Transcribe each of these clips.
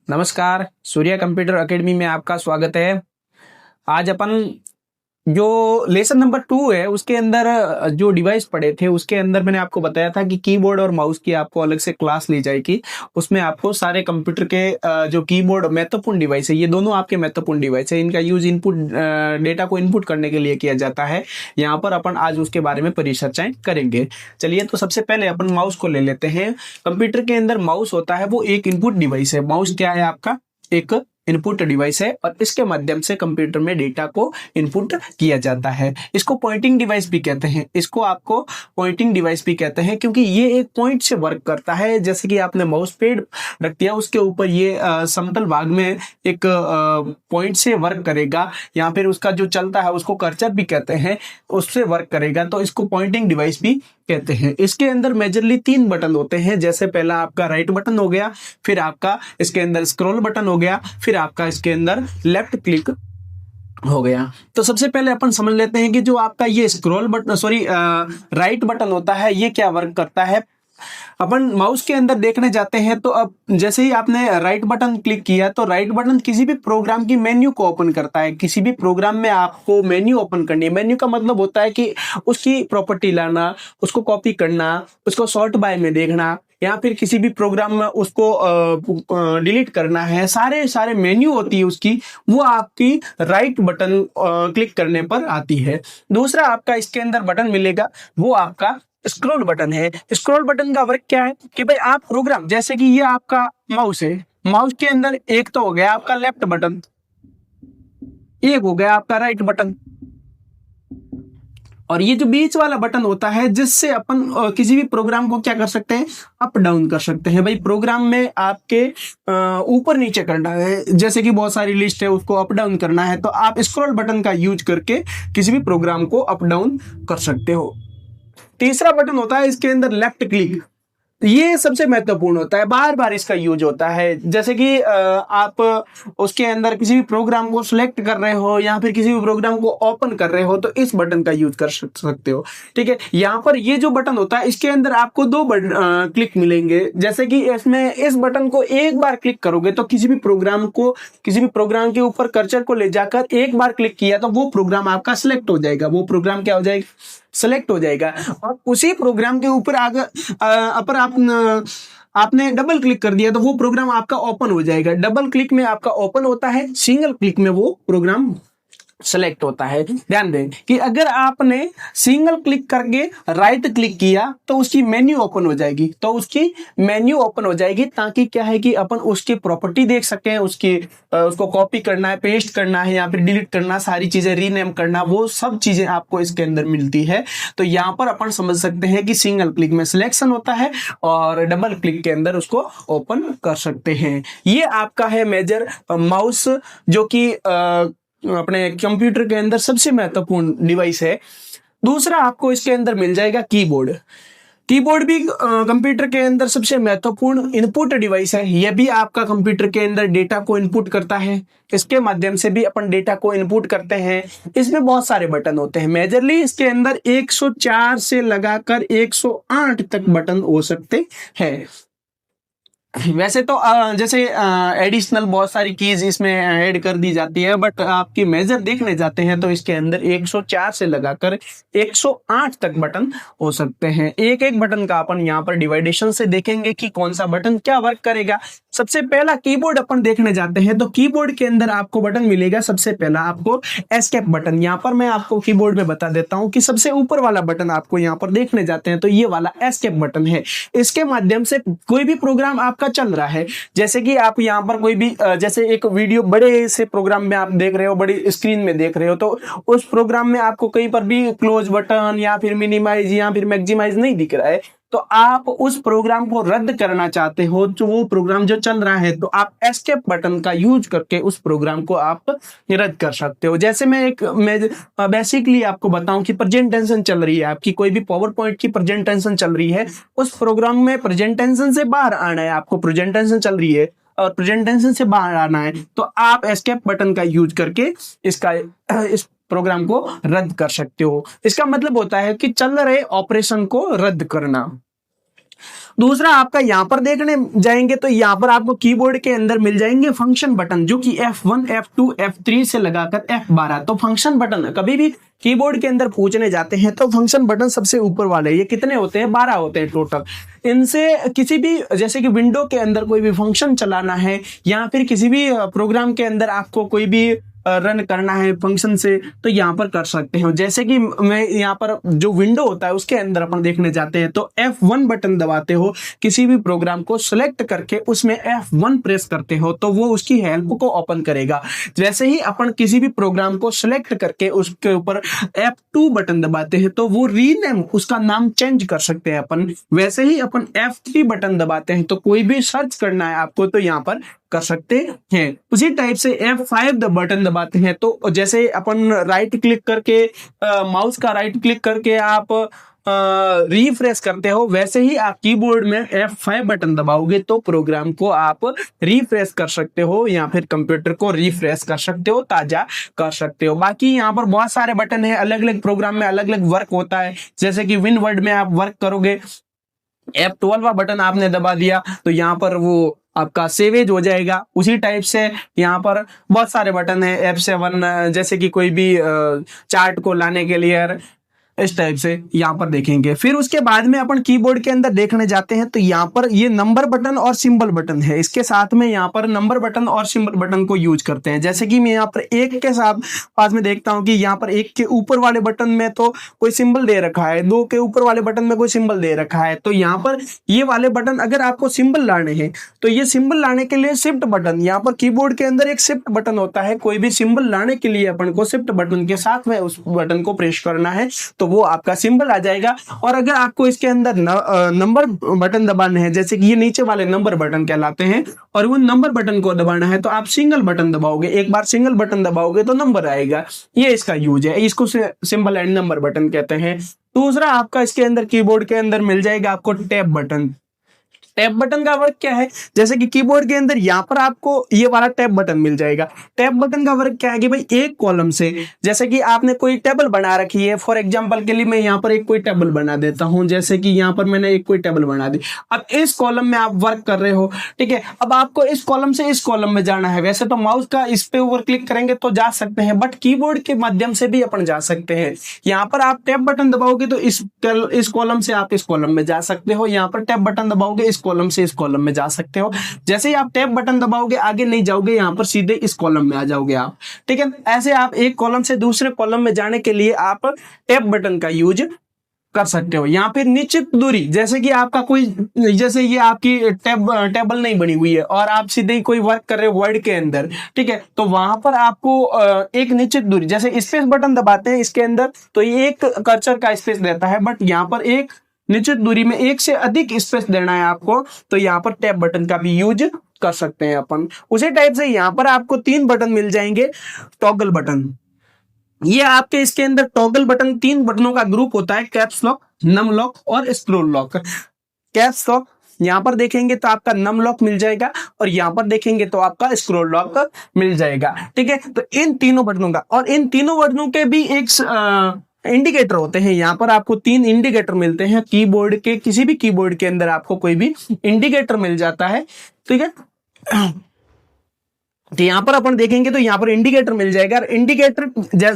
नमस्कार, Surya computer academy में आपका स्वागत है। आज अपन जो लेसन नंबर 2 है उसके अंदर जो डिवाइस पढ़े थे उसके अंदर मैंने आपको बताया था कि कीबोर्ड और माउस की आपको अलग से क्लास ली जाएगी। उसमें आपको सारे कंप्यूटर के जो कीबोर्ड महत्वपूर्ण डिवाइस है, ये दोनों आपके महत्वपूर्ण डिवाइस है। इनका यूज इनपुट डेटा को इनपुट करने के लिए किया जाता है। यहाँ पर अपन आज उसके बारे में परिचर्चाएं करेंगे। चलिए, तो सबसे पहले अपन माउस को ले लेते हैं। कंप्यूटर के अंदर माउस होता है, वो एक इनपुट डिवाइस है। माउस क्या है? आपका एक इनपुट डिवाइस है और इसके माध्यम से कंप्यूटर में डेटा को इनपुट किया जाता है। इसको पॉइंटिंग डिवाइस भी कहते हैं। इसको आपको पॉइंटिंग डिवाइस भी कहते हैं क्योंकि ये एक पॉइंट से वर्क करता है। जैसे कि आपने माउस पैड रख दिया, उसके ऊपर ये समतल भाग में एक पॉइंट से वर्क करेगा, या फिर उसका जो चलता है उसको कर्सर भी कहते हैं, उससे वर्क करेगा, तो इसको पॉइंटिंग डिवाइस भी कहते हैं। इसके अंदर मेजरली 3 बटन होते हैं। जैसे पहला आपका राइट बटन हो गया, फिर आपका इसके अंदर स्क्रॉल बटन हो गया, फिर आपका इसके अंदर लेफ्ट क्लिक हो गया। तो सबसे पहले अपन समझ लेते हैं कि जो आपका ये स्क्रॉल बटन राइट बटन होता है, ये क्या वर्क करता है। अपन माउस के अंदर देखने जाते हैं तो अब जैसे ही आपने राइट बटन क्लिक किया तो राइट बटन किसी भी प्रोग्राम की मेन्यू को ओपन करता है। किसी भी प्रोग्राम में आपको मेन्यू ओपन करनी है। मेन्यू का मतलब होता है कि उसकी प्रॉपर्टी लाना, उसको कॉपी करना, उसको सॉर्ट बाय में देखना, या फिर किसी भी प्रोग्राम में उसको डिलीट करना है। सारे मेन्यू होती है उसकी, वो आपकी राइट बटन क्लिक करने पर आती है। दूसरा आपका इसके अंदर बटन मिलेगा, वो आपका स्क्रॉल बटन है। स्क्रॉल बटन का वर्क क्या है कि भाई आप प्रोग्राम, जैसे कि ये आपका माउस है, माउस के अंदर एक तो हो गया आपका लेफ्ट बटन, एक हो गया आपका राइट बटन, और ये जो बीच वाला बटन होता है जिससे अपन किसी भी प्रोग्राम को क्या कर सकते हैं, अप डाउन कर सकते हैं। भाई प्रोग्राम में आपके ऊपर नीचे करना है, जैसे कि बहुत सारी लिस्ट है, उसको अप डाउन करना है, तो आप स्क्रॉल बटन का यूज करके किसी भी प्रोग्राम को अप डाउन कर सकते हो। तीसरा बटन होता है इसके अंदर लेफ्ट क्लिक। ये सबसे महत्वपूर्ण होता है, बार बार इसका यूज होता है। जैसे कि आप उसके अंदर किसी भी प्रोग्राम को सिलेक्ट कर रहे हो या फिर किसी भी प्रोग्राम को ओपन कर रहे हो तो इस बटन का यूज कर सकते हो। ठीक है, यहाँ पर ये जो बटन होता है इसके अंदर आपको 2 क्लिक मिलेंगे। जैसे कि इसमें इस बटन को एक बार क्लिक करोगे तो किसी भी प्रोग्राम के ऊपर कर्सर को ले जाकर एक बार क्लिक किया तो वो प्रोग्राम आपका सिलेक्ट हो जाएगा। वो प्रोग्राम क्या हो जाएगा? सेलेक्ट हो जाएगा। और उसी प्रोग्राम के ऊपर अगर आपने डबल क्लिक कर दिया तो वो प्रोग्राम आपका ओपन हो जाएगा। डबल क्लिक में आपका ओपन होता है, सिंगल क्लिक में वो प्रोग्राम सेलेक्ट होता है। ध्यान दें कि अगर आपने सिंगल क्लिक करके राइट क्लिक किया तो उसकी मेन्यू ओपन हो जाएगी, ताकि क्या है कि अपन उसकी प्रॉपर्टी देख सकें, उसको कॉपी करना है, पेस्ट करना है, या फिर डिलीट करना, सारी चीजें रीनेम करना, वो सब चीजें आपको इसके अंदर मिलती है। तो यहाँ पर अपन समझ सकते हैं कि सिंगल क्लिक में सिलेक्शन होता है और डबल क्लिक के अंदर उसको ओपन कर सकते हैं। ये आपका है मेजर माउस, जो कि अपने कंप्यूटर के अंदर सबसे महत्वपूर्ण डिवाइस है। दूसरा आपको इसके अंदर मिल जाएगा कीबोर्ड। कीबोर्ड भी कंप्यूटर के अंदर सबसे महत्वपूर्ण इनपुट डिवाइस है। यह भी आपका कंप्यूटर के अंदर डेटा को इनपुट करता है। इसके माध्यम से भी अपन डेटा को इनपुट करते हैं। इसमें बहुत सारे बटन होते हैं। मेजरली इसके अंदर 104 से लगाकर 108 तक बटन हो सकते हैं। वैसे तो जैसे एडिशनल बहुत सारी कीज इसमें ऐड कर दी जाती है, बट आपकी मेजर देखने जाते हैं तो इसके अंदर 104 से लगाकर 108 तक बटन हो सकते हैं। एक एक बटन का अपन यहाँ पर डिवाइडेशन से देखेंगे कि कौन सा बटन क्या वर्क करेगा। सबसे पहला कीबोर्ड अपन देखने जाते हैं तो कीबोर्ड के अंदर आपको बटन मिलेगा। सबसे पहला आपको एस्केप बटन। यहाँ पर मैं आपको कीबोर्ड में बता देता हूँ कि सबसे ऊपर वाला बटन आपको यहाँ पर देखने जाते हैं तो ये वाला एस्केप बटन है। इसके माध्यम से कोई भी प्रोग्राम आपका चल रहा है, जैसे कि आप यहाँ पर कोई भी जैसे एक वीडियो बड़े से प्रोग्राम में आप देख रहे हो, बड़ी स्क्रीन में देख रहे हो, तो उस प्रोग्राम में आपको कहीं पर भी क्लोज बटन या फिर मिनिमाइज या फिर मैक्सिमाइज नहीं दिख रहा है, तो आप उस प्रोग्राम को रद्द करना चाहते हो, जो वो प्रोग्राम जो चल रहा है, तो आप एस्केप बटन का यूज करके उस प्रोग्राम को आप रद्द कर सकते हो। जैसे मैं बेसिकली आपको बताऊं कि प्रेजेंटेशन चल रही है, आपकी कोई भी पावर पॉइंट की प्रेजेंटेशन चल रही है, उस प्रोग्राम में प्रेजेंटेशन से बाहर आना है, आपको प्रेजेंटेशन चल रही है और प्रेजेंटेशन से बाहर आना है, तो आप एस्केप बटन का यूज करके इस प्रोग्राम को रद्द कर सकते हो। इसका मतलब होता है कि चल रहे ऑपरेशन को रद्द करना। दूसरा आपका यहाँ पर देखने जाएंगे तो यहाँ पर आपको कीबोर्ड के अंदर मिल जाएंगे फंक्शन बटन, जो कि F1, F2, F3 से लगाकर F12। तो फंक्शन बटन कभी भी कीबोर्ड के अंदर पूछने जाते हैं तो फंक्शन बटन सबसे ऊपर वाले, ये कितने होते हैं, 12 होते हैं टोटल। इनसे किसी भी, जैसे कि विंडो के अंदर कोई भी फंक्शन चलाना है या फिर किसी भी प्रोग्राम के अंदर आपको कोई भी रन करना है फंक्शन से, तो यहाँ पर कर सकते हो। जैसे कि मैं यहाँ पर जो विंडो होता है उसके अंदर अपन देखने जाते हैं तो F1 बटन दबाते हो, किसी भी प्रोग्राम को सिलेक्ट करके उसमें F1 प्रेस करते हो तो वो उसकी हेल्प को ओपन करेगा। जैसे ही अपन किसी भी प्रोग्राम को सिलेक्ट करके उसके ऊपर F2 बटन दबाते हैं तो वो रीनेम, उसका नाम चेंज कर सकते हैं अपन। वैसे ही अपन F3 बटन दबाते हैं तो कोई भी सर्च करना है आपको तो यहाँ पर कर सकते हैं। उसी टाइप से F5 बटन दबाते हैं तो जैसे अपन राइट क्लिक करके माउस का राइट क्लिक करके आप रिफ्रेश करते हो, वैसे ही आप कीबोर्ड में F5 बटन दबाओगे तो प्रोग्राम को आप रिफ्रेश कर सकते हो या फिर कंप्यूटर को रिफ्रेश कर सकते हो, ताजा कर सकते हो। बाकी यहाँ पर बहुत सारे बटन है, अलग अलग प्रोग्राम में अलग अलग वर्क होता है। जैसे कि विनवर्ड में आप वर्क करोगे, F12 बटन आपने दबा दिया तो यहाँ पर वो आपका सेवेज हो जाएगा। उसी टाइप से यहाँ पर बहुत सारे बटन है, F7 जैसे कि कोई भी चार्ट को लाने के लिए, इस टाइप से यहाँ पर देखेंगे। फिर उसके बाद में अपन कीबोर्ड के अंदर देखने जाते हैं तो यहाँ पर ये नंबर बटन और सिंबल बटन है, इसके साथ में यहाँ पर नंबर बटन और सिंबल बटन को यूज करते हैं। जैसे कि मैं यहाँ पर एक के साथ पास में देखता हूँ कि यहाँ पर एक के ऊपर वाले बटन में तो कोई सिंबल दे रखा है, दो के ऊपर वाले बटन में कोई सिंबल दे रखा है। तो यहाँ पर ये वाले बटन अगर आपको सिंबल लाने हैं तो ये सिंबल लाने के लिए शिफ्ट बटन, यहाँ पर कीबोर्ड के अंदर एक शिफ्ट बटन होता है। कोई भी सिंबल लाने के लिए अपन को शिफ्ट बटन के साथ में उस बटन को प्रेस करना है तो वो आपका सिंबल आ जाएगा। और अगर आपको इसके अंदर नंबर बटन दबाने हैं, जैसे कि ये नीचे वाले नंबर बटन कहलाते हैं, और वो नंबर बटन को दबाना है तो आप सिंगल बटन दबाओगे, एक बार सिंगल बटन दबाओगे तो नंबर आएगा। ये इसका यूज है, इसको सिंबल एंड नंबर बटन कहते हैं। दूसरा आपका इसके अंदर कीबोर्ड के अंदर मिल जाएगा आपको टैब बटन। टैब बटन का वर्क क्या है, जैसे कि कीबोर्ड के अंदर यहाँ पर आपको ये वाला टैब बटन मिल जाएगा। टैब बटन का वर्क क्या है कि भाई एक कॉलम से, जैसे कि आपने कोई टेबल बना रखी है, फॉर एग्जांपल के लिए मैं यहाँ पर एक कोई टेबल बना देता हूँ, जैसे कि यहाँ पर मैंने एक कोई टेबल बना दी। अब इस कॉलम में आप वर्क कर रहे हो, ठीक है। अब आपको इस कॉलम से इस कॉलम में जाना है, वैसे तो माउस का इस पे ऊपर क्लिक करेंगे तो जा सकते हैं, बट कीबोर्ड के माध्यम से भी अपन जा सकते हैं। यहाँ पर आप टैब बटन दबाओगे तो इस कॉलम से आप इस कॉलम में जा सकते हो, यहाँ पर टैब बटन दबाओगे इस कॉलम से इस कॉलम में जा सकते हो। जैसे ही आप टैब बटन दबाओगे आगे नहीं जाओगे, यहाँ पर सीधे इस कॉलम में आ जाओगे आप, ठीक है। ऐसे आप एक कॉलम से दूसरे कॉलम में जाने के लिए आप टैब बटन का यूज कर सकते हो। यहाँ पे निश्चित दूरी, जैसे कि आपका कोई, जैसे ये आपकी टेबल नहीं बनी हुई है और आप सीधे ही कोई वर्क कर रहे हो वर्ड के अंदर, ठीक है, तो वहां पर आपको एक निश्चित दूरी, जैसे स्पेस बटन दबाते हैं इसके अंदर तो ये एक कर्सर का स्पेस रहता है, बट यहाँ पर एक निश्चित दूरी में एक से अधिक स्पेस देना है आपको, तो यहाँ पर टैब बटन का भी यूज कर सकते हैं अपन। उसी टाइप से यहाँ पर आपको 3 बटन मिल जाएंगे। टॉगल बटन, ये आपके इसके अंदर टॉगल बटन 3 बटनों का ग्रुप होता है, कैप्स लॉक, नम लॉक और स्क्रॉल लॉक। कैप्स लॉक यहाँ पर देखेंगे तो आपका नम लॉक मिल जाएगा और यहाँ पर देखेंगे तो आपका स्क्रॉल लॉक मिल जाएगा, ठीक है। तो इन तीनों बटनों का, और इन तीनों बटनों के भी एक इंडिकेटर होते हैं। यहाँ पर आपको 3 इंडिकेटर मिलते हैं कीबोर्ड के, किसी भी कीबोर्ड के अंदर आपको कोई भी इंडिकेटर मिल जाता है, ठीक है। तो यहाँ पर अपन देखेंगे तो यहाँ पर इंडिकेटर मिल जाएगा। इंडिकेटर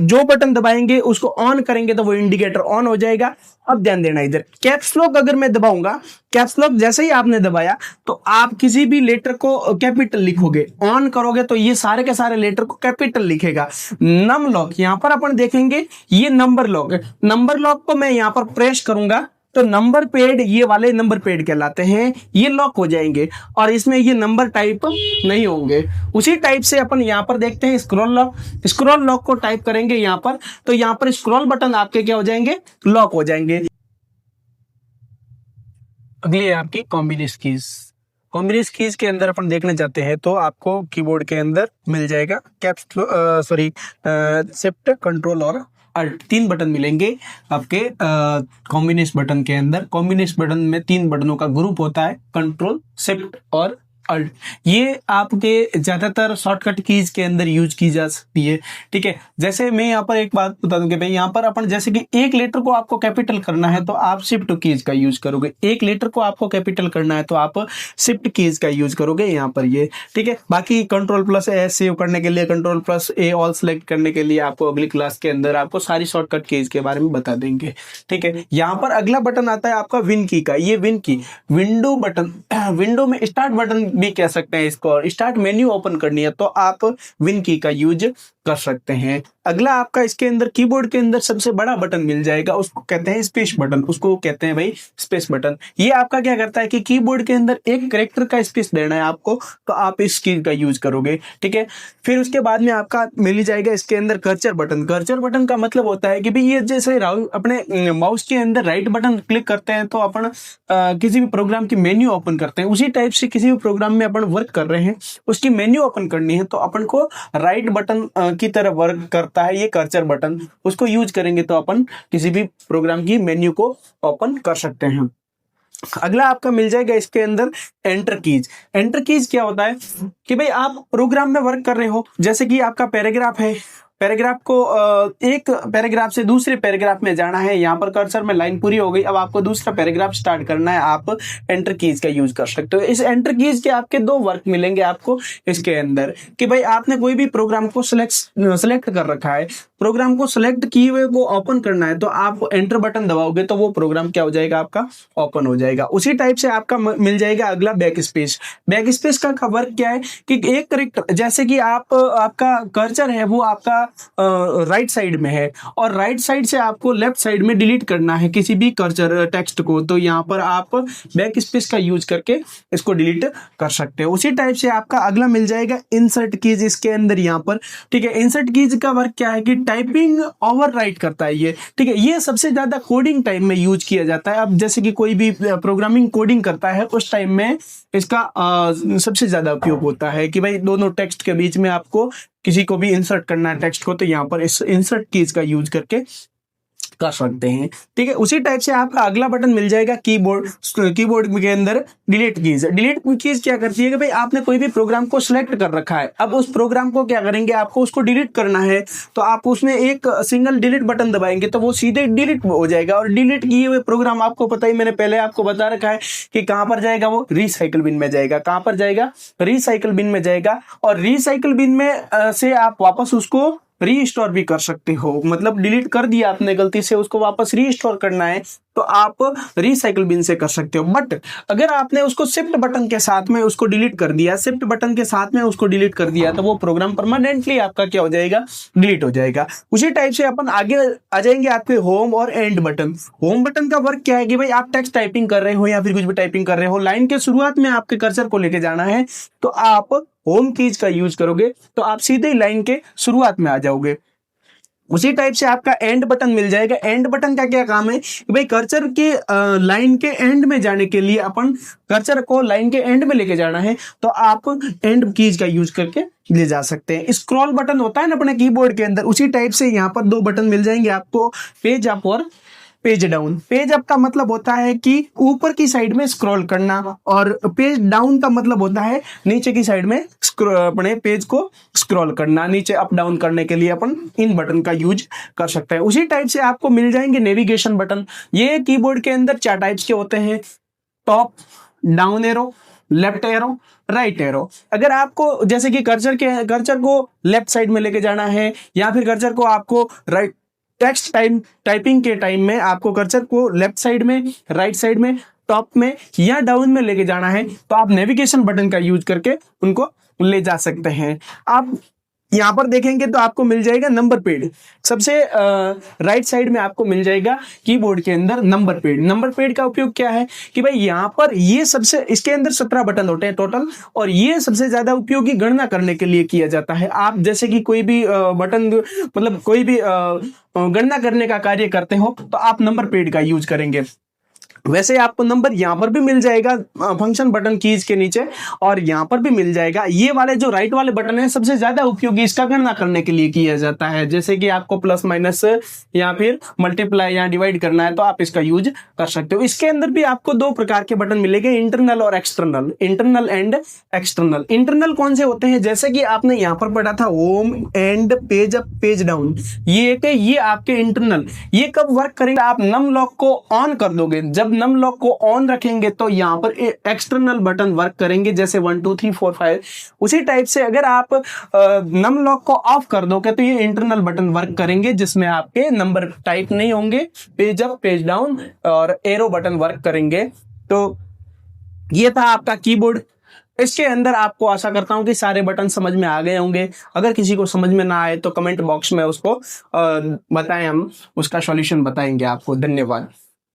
जो बटन दबाएंगे उसको ऑन करेंगे तो वो इंडिकेटर ऑन हो जाएगा। अब ध्यान देना, इधर कैप्स लॉक अगर मैं दबाऊंगा, कैप्स लॉक जैसे ही आपने दबाया तो आप किसी भी लेटर को कैपिटल लिखोगे, ऑन करोगे तो ये सारे के सारे लेटर को कैपिटल लिखेगा। नम लॉक, यहाँ पर अपन देखेंगे ये नंबर लॉक है। नंबर लॉक को मैं यहाँ पर प्रेस करूंगा तो नंबर पैड, ये वाले नंबर पैड कहलाते हैं, ये लॉक हो जाएंगे और इसमें ये नंबर टाइप नहीं होंगे। उसी टाइप से अपन यहाँ पर देखते हैं स्क्रॉल लॉक। स्क्रॉल लॉक को टाइप करेंगे यहाँ पर तो यहाँ पर स्क्रॉल बटन आपके क्या हो जाएंगे, लॉक हो जाएंगे। अगली है आपकी कॉम्बिनेशन कीज। कॉम्बिनेशन कीज के अंदर अपन देखने जाते हैं तो आपको कीबोर्ड के अंदर मिल जाएगा शिफ्ट, कंट्रोल और 3 बटन मिलेंगे आपके कॉम्बिनेशन बटन के अंदर। कॉम्बिनेशन बटन में 3 बटनों का ग्रुप होता है, कंट्रोल, शिफ्ट और अल्ट, ये आपके ज्यादातर शॉर्टकट कीज के अंदर यूज की जा सकती है। ठीक है, जैसे मैं यहाँ पर एक बात बता दूं कि भाई यहाँ पर अपन जैसे कि एक लेटर को आपको कैपिटल करना है तो आप शिफ्ट कीज का यूज करोगे, एक लेटर को आपको कैपिटल करना है तो आप शिफ्ट कीज का यूज करोगे यहाँ पर ये। ठीक है, बाकी कंट्रोल प्लस ए सेव करने के लिए, कंट्रोल प्लस ए ऑल सेलेक्ट करने के लिए आपको अगली क्लास के अंदर आपको सारी शॉर्टकट कीज के बारे में बता देंगे। ठीक है, यहाँ पर अगला बटन आता है आपका विन की का। ये विन की विंडो बटन, विंडो में स्टार्ट बटन भी कह सकते हैं इसको, और स्टार्ट मेन्यू ओपन करनी है तो आप विन की का यूज कर सकते हैं। अगला आपका इसके अंदर कीबोर्ड के अंदर सबसे बड़ा बटन मिल जाएगा, उसको कहते हैं स्पेस बटन, उसको कहते हैं भाई स्पेस बटन। ये आपका क्या करता है कि कीबोर्ड के अंदर एक कैरेक्टर का स्पेस देना है आपको, तो आप इस कीज का यूज करोगे। ठीक है, फिर उसके बाद में आपका मिल जाएगा इसके अंदर कर्सर बटन। कर्सर बटन का मतलब होता है कि भाई ये जैसे अपने माउस के अंदर राइट बटन क्लिक करते हैं तो अपन किसी भी प्रोग्राम की मेन्यू ओपन करते हैं, उसी टाइप से किसी भी प्रोग्राम में अपन वर्क कर रहे हैं, उसकी मेन्यू ओपन करनी है तो अपन को राइट बटन की तरह वर्क करता है ये कर्सर बटन, उसको यूज करेंगे तो अपन किसी भी प्रोग्राम की मेन्यू को ओपन कर सकते हैं। अगला आपका मिल जाएगा इसके अंदर एंटर कीज। एंटर कीज क्या होता है कि भाई आप प्रोग्राम में वर्क कर रहे हो, जैसे कि आपका पैराग्राफ है, पैराग्राफ को एक पैराग्राफ से दूसरे पैराग्राफ में जाना है, यहाँ पर कर्सर में लाइन पूरी हो गई, अब आपको दूसरा पैराग्राफ स्टार्ट करना है, आप एंटर कीज का यूज कर सकते हो। इस एंटर कीज के आपके दो वर्क मिलेंगे आपको इसके अंदर कि भाई आपने कोई भी प्रोग्राम को सिलेक्ट कर रखा है, प्रोग्राम को सिलेक्ट किए हुए को ओपन करना है तो आप एंटर बटन दबाओगे तो वो प्रोग्राम क्या हो जाएगा, आपका ओपन हो जाएगा। उसी टाइप से आपका मिल जाएगा अगला बैक स्पेस। बैक स्पेस का वर्क क्या है कि एक करेक्टर, जैसे कि आपका कर्सर है वो आपका राइट साइड में है और राइट साइड से आपको लेफ्ट साइड में डिलीट करना है किसी भी कर्सर टेक्स्ट को, तो यहाँ पर आप बैक स्पेस का यूज करके इसको डिलीट कर सकते हो। उसी टाइप से आपका अगला मिल जाएगा इंसर्ट कीज इसके अंदर यहाँ पर। ठीक है, इंसर्ट कीज का वर्क क्या है कि टाइपिंग ओवरराइट करता है ये। ठीक है, ये सबसे ज्यादा कोडिंग टाइम में यूज किया जाता है। अब जैसे कि कोई भी प्रोग्रामिंग कोडिंग करता है उस टाइम में इसका सबसे ज्यादा उपयोग होता है कि भाई दोनों टेक्स्ट के बीच में आपको किसी को भी इंसर्ट करना है टेक्स्ट को, तो यहाँ पर इस इंसर्ट कीज का यूज करके कर सकते हैं। ठीक है, उसी टाइप से आपका अगला बटन मिल जाएगा कीबोर्ड के अंदर डिलीट कीज। डिलीट कीज क्या करती है कि भाई आपने कोई भी प्रोग्राम को सिलेक्ट कर रखा है, अब उस प्रोग्राम को क्या करेंगे, आपको उसको डिलीट करना है तो आप उसमें एक सिंगल डिलीट बटन दबाएंगे तो वो सीधे डिलीट हो जाएगा। और डिलीट किए हुए प्रोग्राम आपको पता ही, मैंने पहले आपको बता रखा है कि कहां पर जाएगा, वो रिसाइकल बिन में जाएगा। कहां पर जाएगा, रिसाइकल बिन में जाएगा। और रिसाइकल बिन में से आप वापस उसको रीस्टोर भी कर सकते हो, मतलब डिलीट कर दिया आपने गलती से, उसको वापस रीस्टोर करना है तो आप रिसाइकल बिन से कर सकते हो। बट अगर आपने उसको शिफ्ट बटन के साथ में उसको डिलीट कर दिया, शिफ्ट बटन के साथ में उसको डिलीट कर दिया तो वो प्रोग्राम परमानेंटली आपका क्या हो जाएगा, डिलीट हो जाएगा। उसी टाइप से अपन आगे आ जाएंगे आपके होम और एंड बटन। होम बटन का वर्क क्या है कि भाई आप टेक्स्ट टाइपिंग कर रहे हो या फिर कुछ भी टाइपिंग कर रहे हो, लाइन के शुरुआत में आपके कर्सर को लेके जाना है तो आप होम कीज का यूज करोगे तो आप सीधे ही लाइन के शुरुआत में आ जाओगे। उसी टाइप से आपका एंड बटन मिल जाएगा। एंड बटन का क्या काम है कि भाई कर्सर के लाइन के एंड में जाने के लिए, अपन कर्सर को लाइन के एंड में लेके जाना है तो आप एंड कीज का यूज करके ले जा सकते हैं। स्क्रॉल बटन होता है ना अपने कीबोर्ड के अंदर, उसी टाइप से यहाँ पर दो बटन मिल जाएंगे आपको, पेज अप और पेज डाउन। पेज अप का मतलब होता है कि ऊपर की साइड में स्क्रॉल करना, और पेज डाउन का मतलब होता है नीचे की साइड में अपने पेज को स्क्रॉल करना। नीचे अप डाउन करने के लिए अपन इन बटन का यूज कर सकते हैं। उसी टाइप से आपको मिल जाएंगे नेविगेशन बटन। ये कीबोर्ड के अंदर 4 टाइप्स के होते हैं, top, down arrow, left arrow, right arrow. अगर आपको जैसे कि कर्सर को लेफ्ट साइड में लेके जाना है या फिर कर्सर को आपको राइट टेक्स्ट टाइपिंग के टाइम में आपको कर्सर को लेफ्ट साइड में, राइट साइड में, टॉप में या डाउन में लेके जाना है तो आप नेविगेशन बटन का यूज करके उनको ले जा सकते हैं। आप यहां पर देखेंगे तो आपको मिल जाएगा नंबर पैड। सबसे राइट साइड में आपको मिल जाएगा कीबोर्ड के अंदर नंबर पैड। नंबर पैड का उपयोग क्या है कि भाई यहां पर ये सबसे, इसके अंदर 17 बटन होते हैं टोटल, और ये सबसे ज्यादा उपयोगी गणना करने के लिए किया जाता है। आप जैसे कि कोई भी बटन, मतलब कोई भी गणना करने का कार्य करते हो तो आप नंबर पैड का यूज करेंगे। वैसे आपको नंबर यहाँ पर भी मिल जाएगा फंक्शन बटन कीज के नीचे, और यहाँ पर भी मिल जाएगा। ये वाले जो राइट वाले बटन है सबसे ज्यादा उपयोगी इसका गणना करने के लिए किया जाता है। जैसे कि आपको प्लस माइनस या फिर मल्टीप्लाई या डिवाइड करना है तो आप इसका यूज कर सकते हो। इसके अंदर भी आपको दो प्रकार के बटन मिलेंगे, इंटरनल और external, internal and external. Internal कौन से होते हैं, जैसे कि आपने यहाँ पर पढ़ा था home and page up page down, ये आपके इंटरनल, ये कब वर्क करेंगे, आप नम लॉक को ऑन कर दोगे। जब नम लॉक को ऑन रखेंगे तो यहाँ पर एक्सटर्नल बटन वर्क करेंगे, जैसे 1 2 3 4 5। उसी टाइप से अगर आप नम लॉक को ऑफ कर दोगे तो ये इंटरनल बटन वर्क करेंगे, जिसमें आपके नंबर टाइप नहीं होंगे, पेज अप पेज डाउन और एरो बटन वर्क करेंगे। तो ये था आपका कीबोर्ड। इसके अंदर आपको आशा करता हूं कि सारे बटन समझ में आ गए होंगे। अगर किसी को समझ में ना आए तो कमेंट बॉक्स में उसको बताएं, हम उसका सॉल्यूशन बताएंगे आपको। धन्यवाद।